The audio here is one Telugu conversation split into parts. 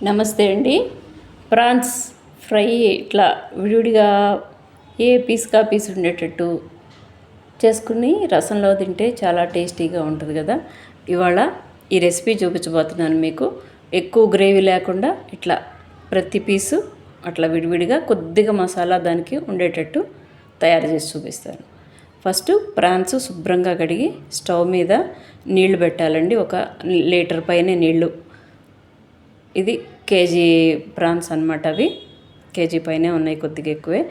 నమస్తే అండి. ప్రాన్స్ ఫ్రై ఇట్లా విడివిడిగా ఏ పీస్కా పీస్ ఉండేటట్టు చేసుకుని రసంలో తింటే చాలా టేస్టీగా ఉంటుంది కదా. ఇవాళ ఈ రెసిపీ చూపించబోతున్నాను మీకు. ఎక్కువ గ్రేవీ లేకుండా ఇట్లా ప్రతి పీసు అట్లా విడివిడిగా కొద్దిగా మసాలా దానికి ఉండేటట్టు తయారు చేసి చూపిస్తాను. ఫస్ట్ ప్రాన్స్ శుభ్రంగా కడిగి స్టవ్ మీద నీళ్లు పెట్టాలండి. 1 లీటర్ పైనే నీళ్లు. ఇది కేజీ ప్రాన్స్ అనమాట. అవి కేజీ పైనే ఉన్నాయి, కొద్దిగా ఎక్కువే.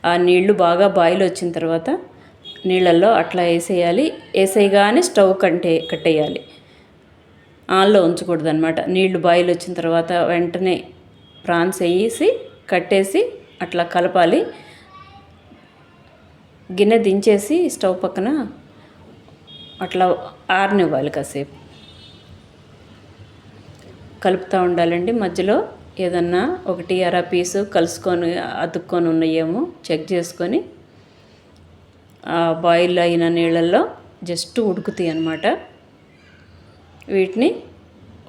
ఆ నీళ్లు బాగా బాయిల్ వచ్చిన తర్వాత నీళ్ళల్లో అట్లా వేసేయాలి. వేసేయగానే స్టవ్ కట్టేయాలి. ఆన్లో ఉంచకూడదు అనమాట. నీళ్లు బాయిల్ వచ్చిన తర్వాత వెంటనే ప్రాన్స్ వేసి కట్టేసి అట్లా కలపాలి. గిన్నె దించేసి స్టవ్ పక్కన అట్లా ఆరనివ్వాలి. కాసేపు కలుపుతూ ఉండాలండి. మధ్యలో ఏదన్నా 1 పీసు కలుసుకొని అతుక్కొని ఉన్నాయేమో చెక్ చేసుకొని బాయిల్ అయిన నీళ్ళల్లో జస్ట్ ఉడుకుతాయి అన్నమాట. వీటిని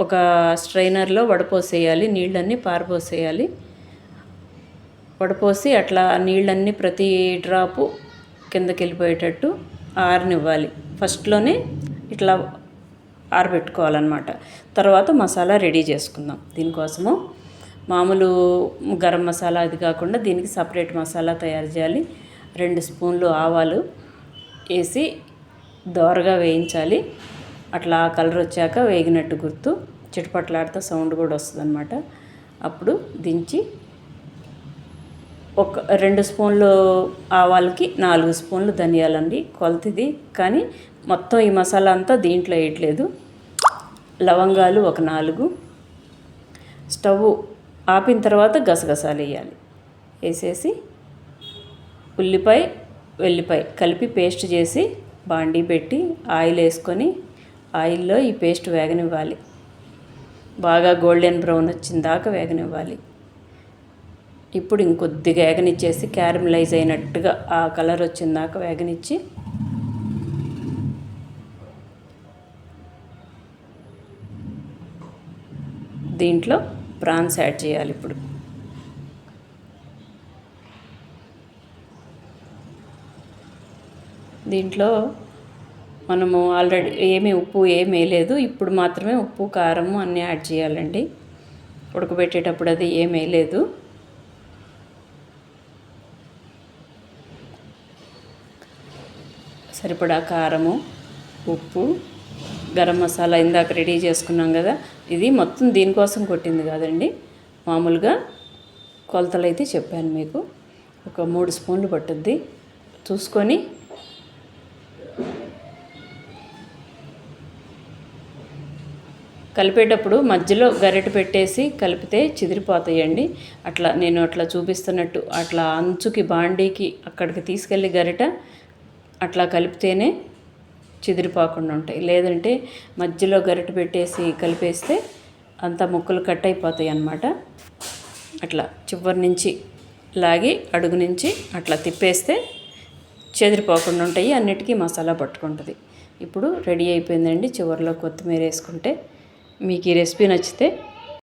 ఒక స్ట్రైనర్లో వడపోసేయాలి. నీళ్ళన్నీ పారపోసేయాలి. వడపోసి అట్లా నీళ్ళన్నీ ప్రతి డ్రాపు కిందకి వెళ్ళిపోయేటట్టు ఆరనివ్వాలి. ఫస్ట్లోనే ఇట్లా ఆరబెట్టుకోవాలన్నమాట. తర్వాత మసాలా రెడీ చేసుకుందాం. దీనికోసము మామూలు గరం మసాలా అది కాకుండా దీనికి సపరేట్ మసాలా తయారు చేయాలి. 2 స్పూన్లు ఆవాలు వేసి దోరగా వేయించాలి. అట్లా కలర్ వచ్చాక వేగినట్టు గుర్తు. చిటపట్లాడుతూ సౌండ్ కూడా వస్తుంది అనమాట. అప్పుడు దించి 2 స్పూన్లు ఆవాలకి 4 స్పూన్లు ధనియాలండి కొలతది. కానీ మొత్తం ఈ మసాలా అంతా దీంట్లో వేయట్లేదు. లవంగాలు 4. స్టవ్ ఆపిన తర్వాత గసగసాలు వేయాలి. వేసేసి ఉల్లిపాయ వెల్లిపాయ కలిపి పేస్ట్ చేసి బాండీ పెట్టి ఆయిల్ వేసుకొని ఆయిల్లో ఈ పేస్ట్ వేగనివ్వాలి. బాగా గోల్డెన్ బ్రౌన్ వచ్చిన దాకా వేగనివ్వాలి. ఇప్పుడు ఇంకొద్దిగా వేగనిచ్చేసి క్యారమలైజ్ అయినట్టుగా ఆ కలర్ వచ్చిన దాకా వేగనిచ్చి దీంట్లో ప్రాన్స్ యాడ్ చేయాలి. ఇప్పుడు దీంట్లో మనము ఆల్రెడీ ఉప్పు ఏమీ వేయలేదు. ఇప్పుడు మాత్రమే ఉప్పు కారము అన్నీ యాడ్ చేయాలండి. ఉడకబెట్టేటప్పుడు అది ఏమీ వేయలేదు. సరిపడా కారము, ఉప్పు, గరం మసాలా ఇందాక రెడీ చేసుకున్నాం కదా. ఇది మొత్తం దీనికోసం కొట్టింది కాదండి. మామూలుగా కొలతలు అయితే చెప్పాను మీకు. ఒక 3 స్పూన్లు పట్టుద్ది. చూసుకొని కలిపేటప్పుడు మధ్యలో గరిటె పెట్టేసి కలిపితే చిదిరిపోతాయండి. నేను అట్లా చూపిస్తున్నట్టు అట్లా అంచుకి బాండీకి అక్కడికి తీసుకెళ్ళి గరిట అట్లా కలిపితేనే చిదిరిపోకుండా ఉంటాయి. లేదంటే మధ్యలో గరిటె పెట్టేసి కలిపేస్తే అంతా ముక్కలు కట్ అయిపోతాయి అన్నమాట. అట్లా చివరి నుంచి లాగి అడుగు నుంచి అట్లా తిప్పేస్తే చెదిరిపోకుండా ఉంటాయి. అన్నిటికీ మసాలా పట్టుకుంటుంది. ఇప్పుడు రెడీ అయిపోయిందండి. చివరిలో కొత్తిమీర వేసుకుంటే మీకు ఈ రెసిపీ నచ్చితే